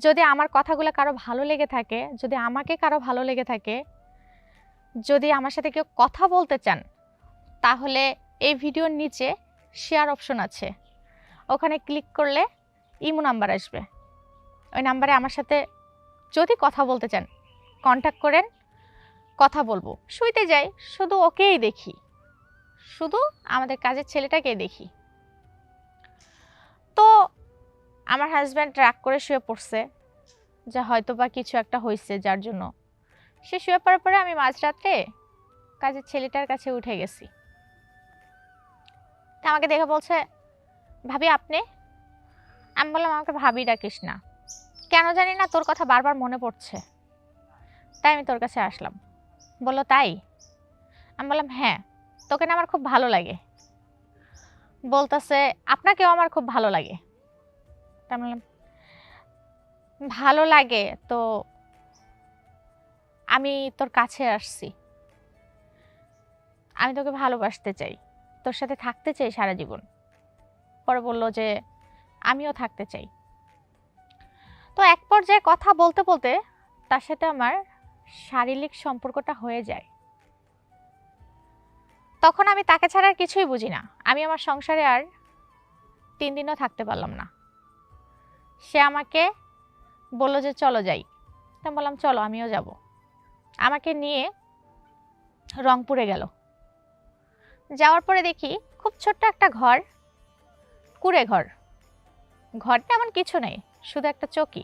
যদি আমার কথাগুলো কারো ভালো লেগে থাকে, যদি আমাকে কারো ভালো লেগে থাকে, যদি আমার সাথে কেউ কথা বলতে চান, তাহলে এই ভিডিওর নিচে শেয়ার অপশন আছে, ওখানে ক্লিক করলে ইমো নাম্বার আসবে। ওই নাম্বারে আমার সাথে যদি কথা বলতে চান কন্ট্যাক্ট করেন, কথা বলবো। শুইতে যাই শুধু ওকেই দেখি, শুধু আমাদের কাজের ছেলেটাকেই দেখি। তো আমার হাজব্যান্ড রাগ করে শুয়ে পড়ছে, যে হয়তো বা কিছু একটা হয়েছে যার জন্য সে শুয়ে পড়ার পরে আমি মাঝরাতে কাজের ছেলেটার কাছে উঠে গেছি। তা আমাকে দেখে বলছে, ভাবি আপনি? আমি বললাম, আমাকে ভাবি ডাকিস না, কেন জানি না তোর কথা বারবার মনে পড়ছে, তাই আমি তোর কাছে আসলাম। বললো তাই? আমি বললাম হ্যাঁ, তোকে না আমার খুব ভালো লাগে। বলতেছে আপনাকেও আমার খুব ভালো লাগে। তা আমি বললাম ভালো লাগে তো আমি তোর কাছে আসছি, আমি তোকে ভালোবাসতে চাই, তোর সাথে থাকতে চাই সারা জীবন। পরে বলল যে আমিও থাকতে চাই। তো এক পর্যায়ে কথা বলতে বলতে তার সাথে আমার শারীরিক সম্পর্কটা হয়ে যায়। তখন আমি তাকে ছাড়া আর কিছুই বুঝি না। আমি আমার সংসারে আর 3 দিনও থাকতে পারলাম না। সে আমাকে বলল যে চলো যাই। তা বললাম চলো, আমিও যাব। আমাকে নিয়ে রংপুরে গেল। যাওয়ার পরে দেখি খুব ছোট্ট একটা ঘর, কুঁড়ে ঘর। ঘরটা এমন কিছু নেই, শুধু একটা চৌকি।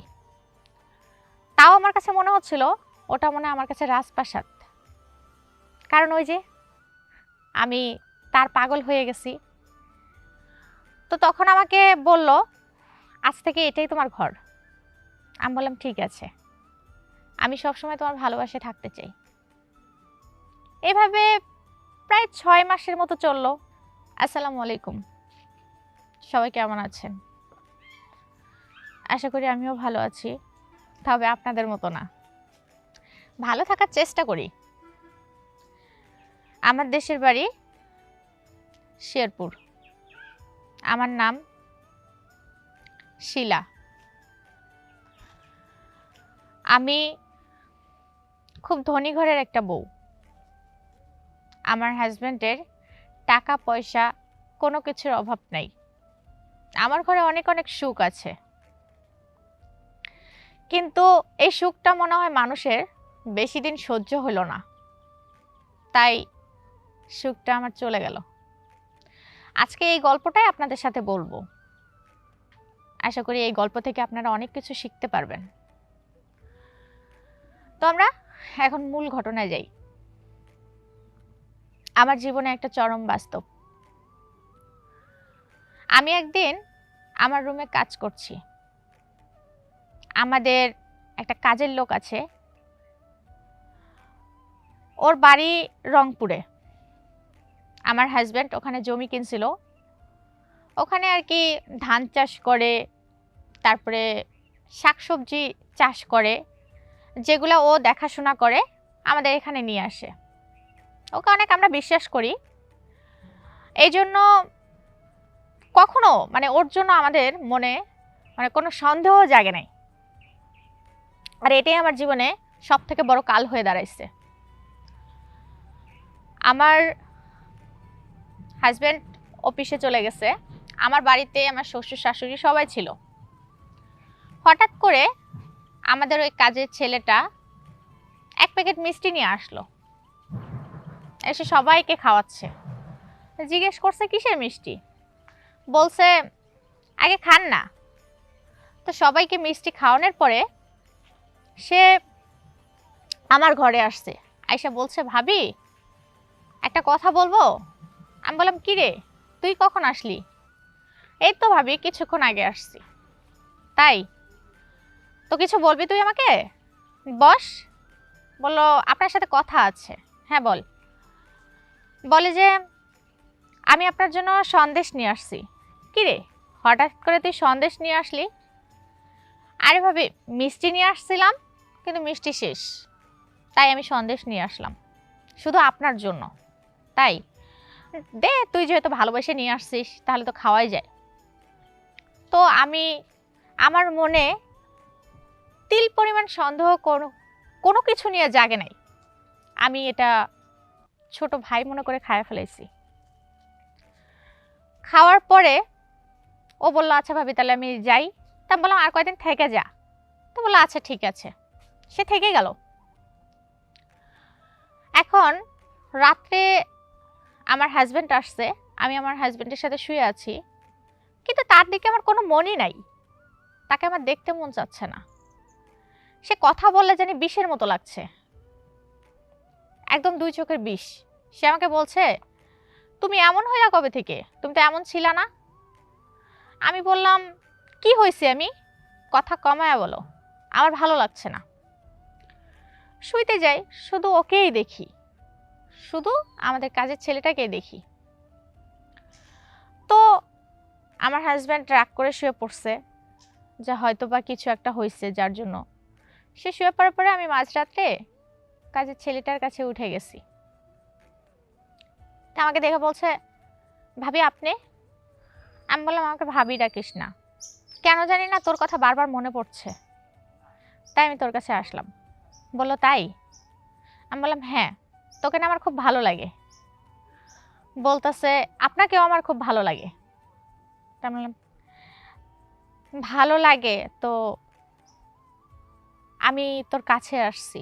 তাও আমার কাছে মনে হচ্ছিল ওটা মনে হয় আমার কাছে রাজপ্রাসাদ। কারণ ওই যে আমি তার পাগল হয়ে গেছি। তো তখন আমাকে বলল আজ থেকে এটাই তোমার ঘর। আমি বললাম ঠিক আছে, আমি সবসময় তোমার ভালোবাসায় থাকতে চাই। এভাবে প্রায় 6 মাসের মতো চললো। আসসালামু আলাইকুম, সবাই কেমন আছেন? আশা করি আমিও ভালো আছি, তবে আপনাদের মতো না। ভালো থাকার চেষ্টা করি। আমার দেশের বাড়ি শেরপুর। আমার নাম শিলা। আমি খুব ধনী ঘরের একটা বউ। আমার হাজব্যান্ডের টাকা পয়সা কোনো কিছুর অভাব নাই। আমার ঘরে অনেক অনেক সুখ আছে, কিন্তু এই সুখটা মনে হয় মানুষের বেশি দিন সহ্য হলো না, তাই সুখটা আমার চলে গেল। আজকে এই গল্পটাই আপনাদের সাথে বলবো। আশা করি এই গল্প থেকে আপনারা অনেক কিছু শিখতে পারবেন। তো আমরা এখন মূল ঘটনায় যাই। আমার জীবনে একটা চরম বাস্তব। আমি একদিন আমার রুমে কাজ করছি। আমাদের একটা কাজের লোক আছে, ওর বাড়ি রংপুরে। আমার হাজব্যান্ড ওখানে জমি কিনছিল, ওখানে আর কি ধান চাষ করে, তারপরে শাকসবজি চাষ করে, যেগুলো ও দেখাশোনা করে আমাদের এখানে নিয়ে আসে। ওকে অনেক আমরা বিশ্বাস করি, এই জন্য কখনো মানে ওর জন্য আমাদের মনে মানে কোনো সন্দেহ জাগে নাই। আর এটাই আমার জীবনে সব থেকে বড় কাল হয়ে দাঁড়াইছে। আমার হাজব্যান্ড অফিসে চলে গেছে, আমার বাড়িতে আমার শ্বশুর শাশুড়ি সবাই ছিল। হঠাৎ করে আমাদের ওই কাজের ছেলেটা 1 প্যাকেট মিষ্টি নিয়ে আসলো, এসে সবাইকে খাওয়াচ্ছে। জিজ্ঞেস করছে কিসের মিষ্টি, বলছে আগে খান না। তো সবাইকে মিষ্টি খাওয়ানোর পরে সে আমার ঘরে আসছে, আয়শা বলছে ভাবি একটা কথা বলবো। আমি বললাম কি রে, তুই কখন আসলি? এই তো ভাবি কিছুক্ষণ আগে আসছি। তাই তো কিছু বলবি তুই আমাকে? বস। বলল আপনার সাথে কথা আছে। হ্যাঁ বল। বলে যে আমি আপনার জন্য সন্দেশ নিয়ে আসছি। কি রে, হঠাৎ করে তুই সন্দেশ নিয়ে আসলি? আরে ভাবি মিষ্টি নিয়ে আসছিলাম, কিন্তু মিষ্টি শেষ, তাই আমি সন্দেশ নিয়ে আসলাম শুধু আপনার জন্য। তাই দে, তুই যেহেতু ভালোবেসে নিয়ে আসছিস তাহলে তো খাওয়াই যায়। তো আমি আমার মনে তিল পরিমাণ সন্দেহ কোনো কিছু নিয়ে জাগে নাই। আমি এটা ছোট ভাই মনে করে খাইয়া ফেলেছি। খাওয়ার পরে ও বলল আচ্ছা ভাবি তাহলে আমি যাই। তা বললাম আর কয়দিন থেকে যা। তো বললো আচ্ছা ঠিক আছে। সে থেকে গেল। এখন রাত্রে আমার হাজবেন্ড আসছে, আমি আমার হাজবেন্ডের সাথে শুয়ে আছি, কিন্তু তার দিকে আমার কোনো মনই নাই, তাকে আমার দেখতে মন চাচ্ছে না। সে কথা বললে জানি বিষের মতো লাগছে, একদম দুই চোখের বিষ। সে আমাকে বলছে তুমি এমন হইলা কবে থেকে, তুমি তো এমন ছিলা না। আমি বললাম কি হয়েছে, আমি কথা কমায়া বলো, আমার ভালো লাগছে না। শুইতে যাই, শুধু ওকেই দেখি, শুধু আমাদের কাজের ছেলেটাকে দেখি। তো আমার হাজব্যান্ড রাগ করে শুয়ে পড়ছে যে হয়তো বা কিছু একটা হয়েছে যার জন্য। সে শুয়ে পড়ার পরে আমি মাঝরাত্রে কাজের ছেলেটার কাছে উঠে গেছি। তা আমাকে দেখে বলছে ভাবি আপনি? আমি বললাম আমাকে ভাবি ডাকিস না, কেন জানি না তোর কথা বারবার মনে পড়ছে, তাই আমি তোর কাছে আসলাম। বললো তাই? আমি বললাম হ্যাঁ, তোকে না আমার খুব ভালো লাগে। বলতেছে আপনাকেও আমার খুব ভালো লাগে। তা আমি বললাম ভালো লাগে তো আমি তোর কাছে আসছি,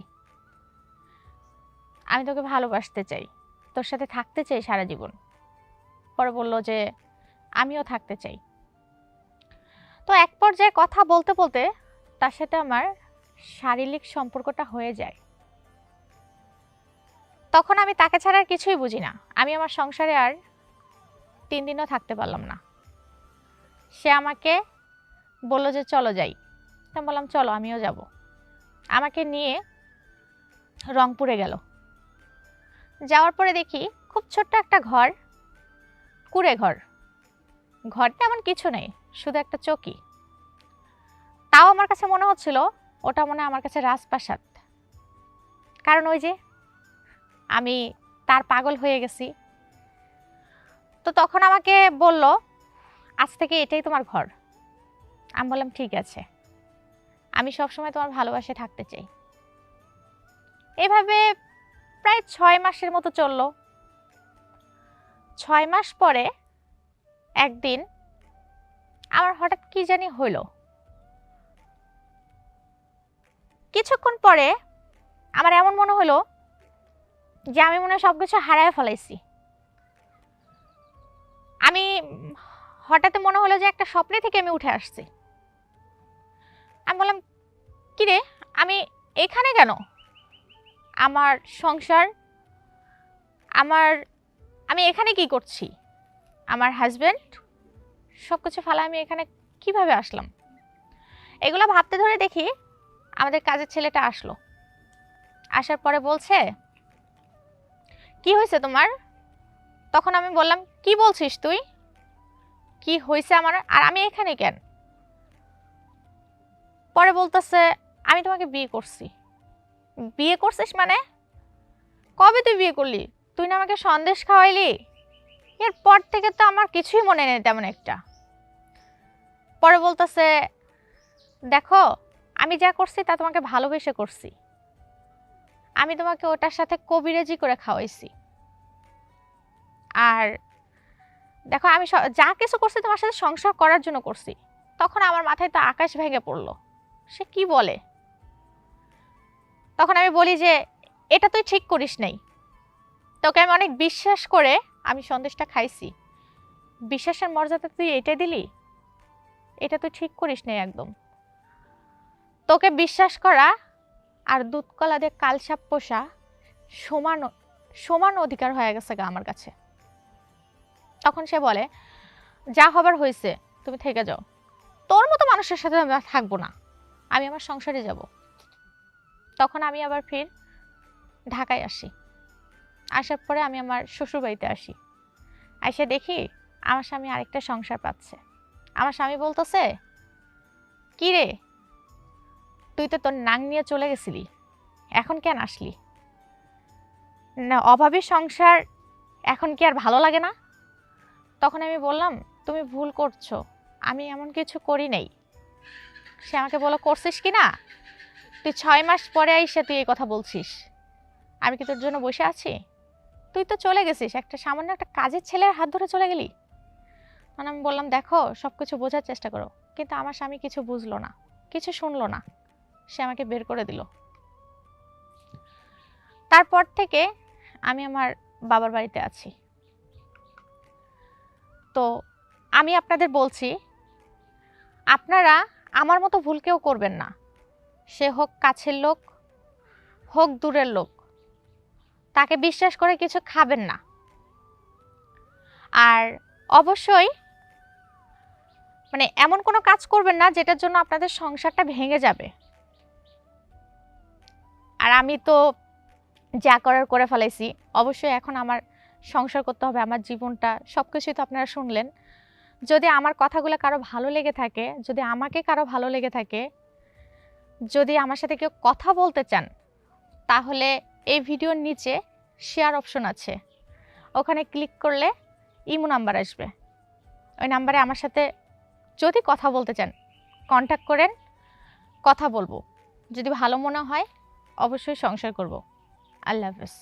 আমি তোকে ভালোবাসতে চাই, তোর সাথে থাকতে চাই সারা জীবন। পরে বললো যে আমিও থাকতে চাই। তো এক পর্যায়ে কথা বলতে বলতে তার সাথে আমার শারীরিক সম্পর্কটা হয়ে যায়। তখন আমি তাকে ছাড়া আর কিছুই বুঝি না। আমি আমার সংসারে আর 3 দিনও থাকতে পারলাম না। সে আমাকে বলল যে চলো যাই। আমি বললাম চলো, আমিও যাব। আমাকে নিয়ে রংপুরে গেল। যাওয়ার পরে দেখি খুব ছোট্ট একটা ঘর, কুঁড়ে ঘর। ঘরটা এমন কিছু নেই, শুধু একটা চৌকি। তাও আমার কাছে মনে হচ্ছিল ওটা মনে হয় আমার কাছে রাজপ্রাসাদ, কারণ ওই যে আমি তার পাগল হয়ে গেছি। তো তখন আমাকে বলল আজ থেকে এটাই তোমার ঘর। আমি বললাম ঠিক আছে, আমি সবসময় তোমার ভালোবাসায় থাকতে চাই। এভাবে প্রায় 6 মাসের মতো চলল। 6 মাস পরে একদিন আমার হঠাৎ কি জানি হইল। কিছুক্ষণ পরে আমার এমন মনে হলো যে আমি মনে হয় সবকিছু হারায় ফেলাইছি। আমি হঠাৎ মনে হলো যে একটা স্বপ্নে থেকে আমি উঠে আসছি। আমি বললাম কি রে, আমি এখানে কেন? আমার সংসার, আমি এখানে কি করছি? আমার হাজবেন্ড, সবকিছু ফেলা আমি এখানে কিভাবে আসলাম? এগুলো ভাবতে ধরে দেখি আমাদের কাজের ছেলেটা আসলো। আসার পরে বলছে কি হয়েছে তোমার? তখন আমি বললাম কি বলছিস তুই, কি হয়েছে আমার, আর আমি এখানে কেন? পরে বলতেছে আমি তোমাকে বিয়ে করছি। বিয়ে করছিস মানে? কবে তুই বিয়ে করলি? তুই না আমাকে সন্দেশ খাওয়াইলি। এরপর থেকে তো আমার কিছুই মনে নেই তেমন একটা। পরে বলতেছে দেখো আমি যা করছি তা তোমাকে ভালোবেসে করছি, আমি তোমাকে ওটার সাথে কবিরাজি করে খাওয়াইছি। আর দেখো আমি যা কিছু করছি তোমার সাথে সংসার করার জন্য করছি। তখন আমার মাথায় তো আকাশ ভেঙে পড়লো, সে কি বলে? তখন আমি বলি যে এটা তুই ঠিক করিস নাই, তোকে আমি অনেক বিশ্বাস করে আমি সন্দেশটা খাইছি, বিশ্বাসের মর্যাদা তুই এটা দিলি, এটা তুই ঠিক করিস নাই একদম। তোকে বিশ্বাস করা আর দুধ কলা দিয়ে কালসাপ পোষা সমান সমান অধিকার হয়ে গেছে গা আমার কাছে। তখন সে বলে যা হবার হয়েছে, তুমি থেকে যাও, তোর মতো মানুষের সাথে আমি আর থাকবো না, আমি আমার সংসারে যাব। তখন আমি আবার ফির ঢাকায় আসি। আসার পরে আমি আমার শ্বশুরবাড়িতে আসি। এসে দেখি আমার স্বামী আরেকটা সংসার পাচ্ছে। আমার স্বামী বলতেছে কি রে, তুই তো তোর নাং নিয়ে চলে গেছিলি, এখন কেন আসলি? না অভাবী সংসার এখন কি আর ভালো লাগে না? তখন আমি বললাম তুমি ভুল করছো, আমি এমন কিছু করি নাই। সে আমাকে বলো করছিস কি না? তুই 6 মাস পরে আইসা তুই এই কথা বলছিস, আমি কি তোর জন্য বসে আছি? তুই তো চলে গেছিস, একটা সামান্য একটা কাজের ছেলের হাত ধরে চলে গেলি। মানে আমি বললাম দেখো সব কিছু বোঝার চেষ্টা করো, কিন্তু আমার স্বামী কিছু বুঝলো না, কিছু শুনলো না, সে আমাকে বের করে দিল। তারপর থেকে আমি আমার বাবার বাড়িতে আছি। তো আমি আপনাদের বলছি, আপনারা আমার মতো ভুল কেউ করবেন না, সে হোক কাছের লোক হোক দূরের লোক, তাকে বিশ্বাস করে কিছু খাবেন না। আর অবশ্যই মানে এমন কোনো কাজ করবেন না যেটার জন্য আপনাদের সংসারটা ভেঙে যাবে। আর আমি তো যা করার করে ফেলাইছি, অবশ্যই এখন আমার সংসার করতে হবে, আমার জীবনটা সব কিছুই তো আপনারা শুনলেন। যদি আমার কথাগুলো কারো ভালো লেগে থাকে, যদি আমাকে কারো ভালো লেগে থাকে, যদি আমার সাথে কেউ কথা বলতে চান, তাহলে এই ভিডিওর নিচে শেয়ার অপশন আছে, ওখানে ক্লিক করলে ইমো নাম্বার আসবে। ওই নাম্বারে আমার সাথে যদি কথা বলতে চান কন্ট্যাক্ট করেন, কথা বলবো। যদি ভালো মনে হয় অবশ্যই সংসার করব। আল্লাহ হাফেজ।